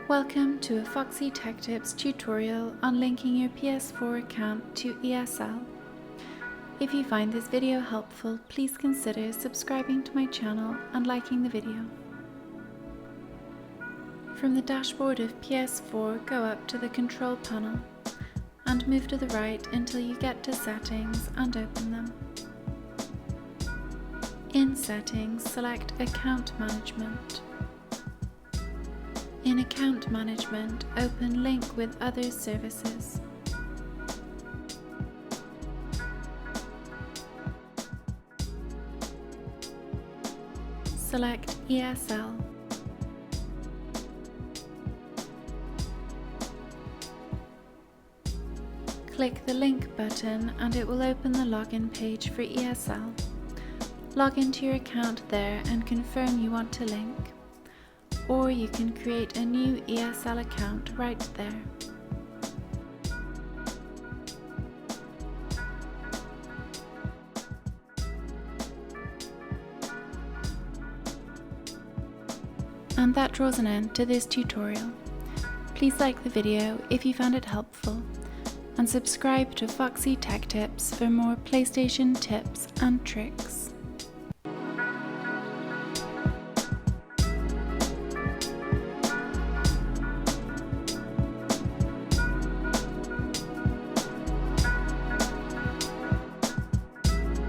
Welcome to a Foxy Tech Tips tutorial on linking your PS4 account to ESL. If you find this video helpful, please consider subscribing to my channel and liking the video. From the dashboard of PS4, go up to the control panel and move to the right until you get to Settings and open them. In Settings, select Account Management. In Account Management, open Link with Other Services. Select ESL. Click the Link button and it will open the login page for ESL. Log into your account there and confirm you want to link. Or you can create a new ESL account right there. And that draws an end to this tutorial. Please like the video if you found it helpful, and subscribe to Foxy Tech Tips for more PlayStation tips and tricks.